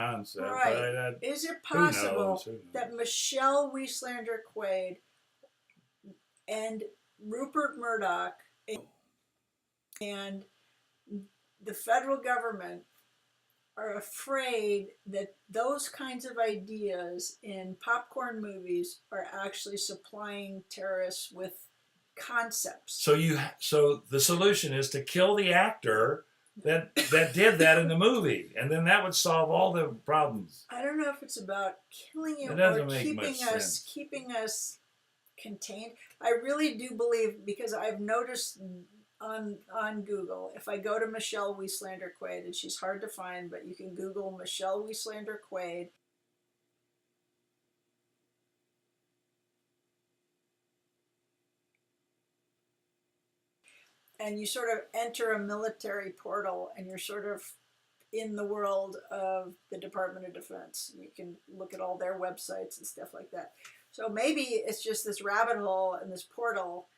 concept. Right. But Is it who knows? possible Who knows? that Michelle Wieslander Quaid and Rupert Murdoch and the federal government are afraid that those kinds of ideas in popcorn movies are actually supplying terrorists with concepts? So the solution is to kill the actor that did that in the movie, and then that would solve all the problems. I don't know if it's about killing you It or doesn't make much sense. keeping us contained. I really do believe, because I've noticed on Google, if I go to Michelle Wieslander Quaid, and she's hard to find, but you can Google Michelle Wieslander Quaid. And you sort of enter a military portal, and you're sort of in the world of the Department of Defense. You can look at all their websites and stuff like that. So maybe it's just this rabbit hole and this portal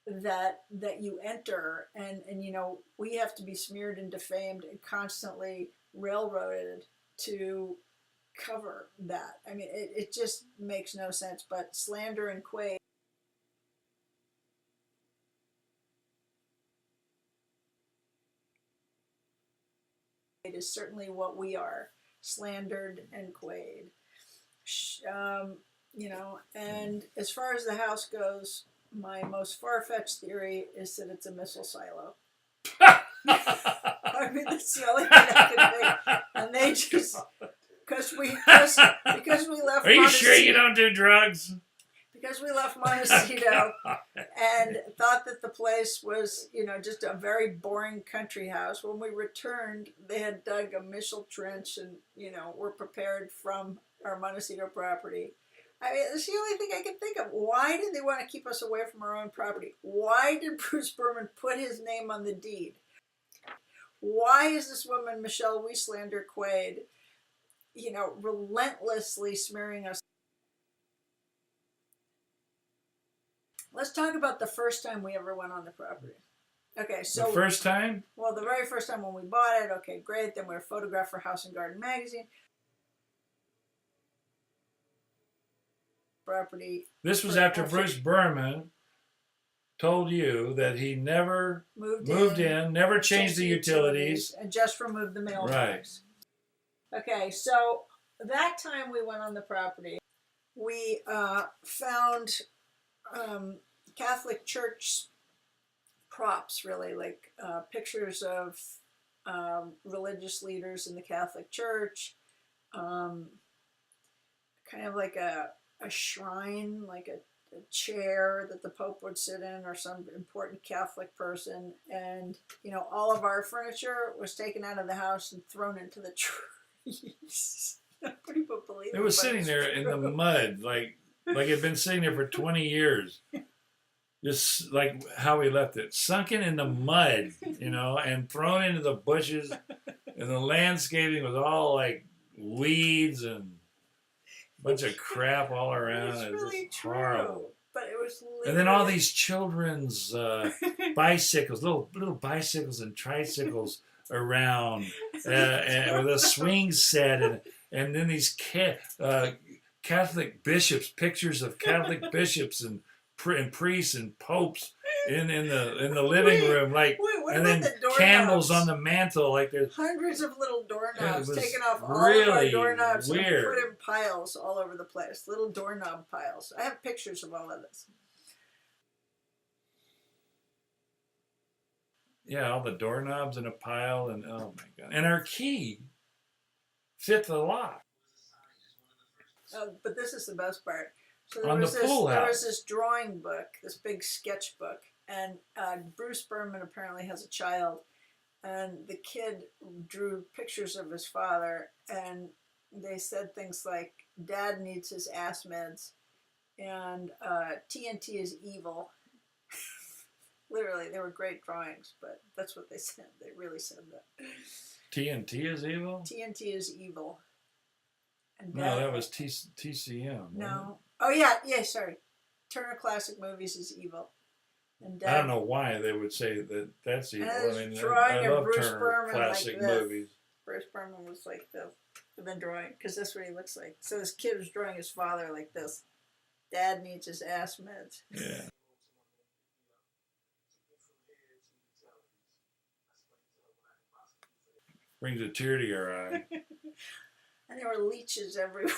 that you enter, and you know, we have to be smeared and defamed and constantly railroaded to cover that. I mean, it just makes no sense. But slander and Quaid is certainly what we are, slandered and Quaid. You know, and as far as the house goes, my most far-fetched theory is that it's a missile silo. I mean, that's the only thing I can think. And they just, because we left. Are you sure you don't do drugs? Because we left Montecito and thought that the place was, you know, just a very boring country house. When we returned, they had dug a missile trench and, you know, were prepared from our Montecito property. I mean, it's the only thing I can think of. Why did they want to keep us away from our own property? Why did Bruce Berman put his name on the deed? Why is this woman, Michelle Wieslander Quaid, you know, relentlessly smearing us? Let's talk about the first time we ever went on the property. Okay, so the first time? Well, the very first time when we bought it, okay, great. Then we were photographed for House and Garden magazine. Property. This was after Bruce Berman told you that he never moved in, never changed the utilities, and just removed the mailbox. Right. Okay, so that time we went on the property, we found Catholic Church props, really, like pictures of religious leaders in the Catholic Church, kind of like a shrine, like a chair that the Pope would sit in, or some important Catholic person. And, you know, all of our furniture was taken out of the house and thrown into the trees. Nobody would believe it. It was sitting there in the mud, like it had been sitting there for 20 years. Just like how we left it, sunken in the mud, you know, and thrown into the bushes. And the landscaping was all like weeds and bunch of crap all around. It's really true. Horrible. But it was literally... And then all these children's bicycles, little bicycles and tricycles around, and with a swing set, and then these Catholic bishops, pictures of Catholic bishops and priests and popes in the living room, like, and then candles on the mantle, like there's hundreds of little doorknobs taken off all really of our doorknobs weird. And put in piles all over the place, little doorknob piles. I have pictures of all of this. Yeah, all the doorknobs in a pile, and oh my god, and our key fit the lock. But this is the best part. So there was this drawing book, this big sketch book, and Bruce Berman apparently has a child, and the kid drew pictures of his father, and they said things like, "Dad needs his ass meds," and TNT is evil. Literally, they were great drawings, but that's what they said. They really said that. TNT is evil? TNT is evil. And no, that was TCM. No. Oh, yeah, sorry. Turner Classic Movies is evil. And I don't know why they would say that that's evil. I mean, drawing I love Bruce Turner Berman Classic like movies. Bruce Berman was like the the drawing because that's what he looks like. So this kid was drawing his father like this. Dad needs his ass meds. Yeah. Brings a tear to your eye. And there were leeches everywhere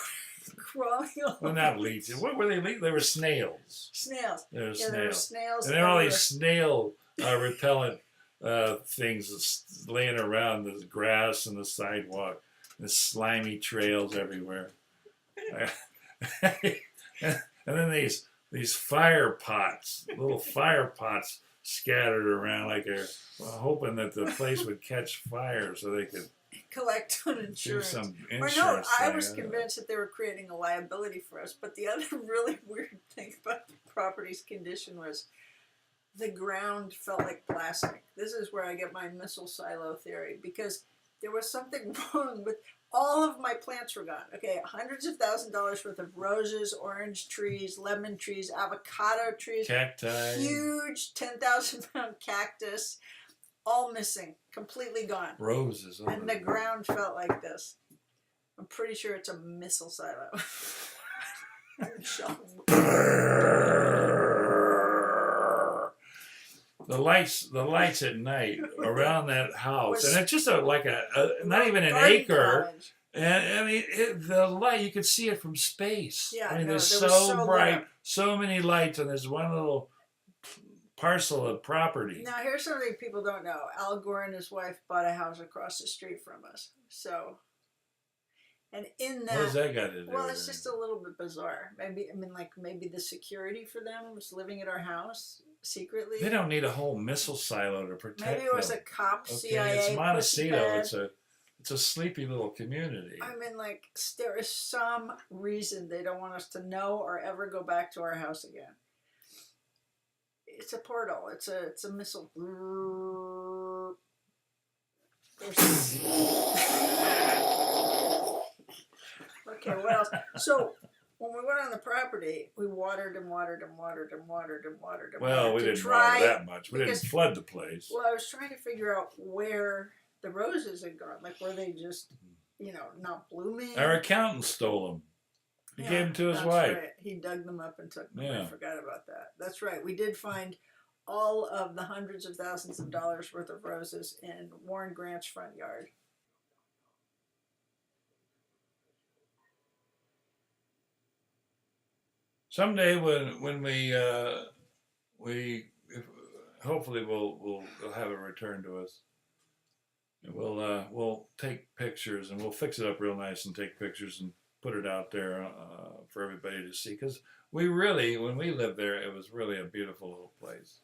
crawling all Well, over. not leeches. What were they? They were snails. Snails. They were Yeah, there were snails. snails. And there are all everywhere. these snail repellent things laying around the grass and the sidewalk. The slimy trails everywhere. And then these fire pots, little fire pots scattered around like they're hoping that the place would catch fire so they could Collect on do insurance. some Or insurance no, I thing. was convinced that they were creating a liability for us. But the other really weird thing about the property's condition was the ground felt like plastic. This is where I get my missile silo theory because there was something wrong with all of my plants were gone. Okay, hundreds of $1,000s worth of roses, orange trees, lemon trees, avocado trees, Cacti. huge 10,000-pound cactus, all missing, completely gone. Roses. Oh, And the ground felt like this. I'm pretty sure it's a missile silo. The lights at night around that house, and it's just like not even an Garden acre. cottage. And I mean, the light, you could see it from space. Yeah, I mean, no, there's there was so so bright, lit up. so many lights, and there's one little parcel of property. Now, here's something people don't know. Al Gore and his wife bought a house across the street from us. So, and in that, What does that got to do well, with it's it? just a little bit bizarre. Maybe the security for them was living at our house secretly. They don't need a whole missile silo to protect Maybe it was them. a cop, Okay, CIA. it's Montecito. pussycat. It's a sleepy little community. I mean, like, there is some reason they don't want us to know or ever go back to our house again. It's a portal. It's a missile. Okay, what else? So, when we went on the property, we watered and watered and watered and watered and watered and Well, watered we to didn't try. water that much. We didn't because- flood the place. Well, I was trying to figure out where the roses had gone. Like, were they just, not blooming? Our accountant stole them. He Yeah, gave them to his that's wife. Right. He dug them up and took them. Yeah. I forgot about that. That's right. We did find all of the hundreds of thousands of dollars worth of roses in Warren Grant's front yard. Someday when we hopefully we'll have it returned to us. And we'll take pictures and we'll fix it up real nice and take pictures and put it out there for everybody to see. Because when we lived there, it was really a beautiful little place.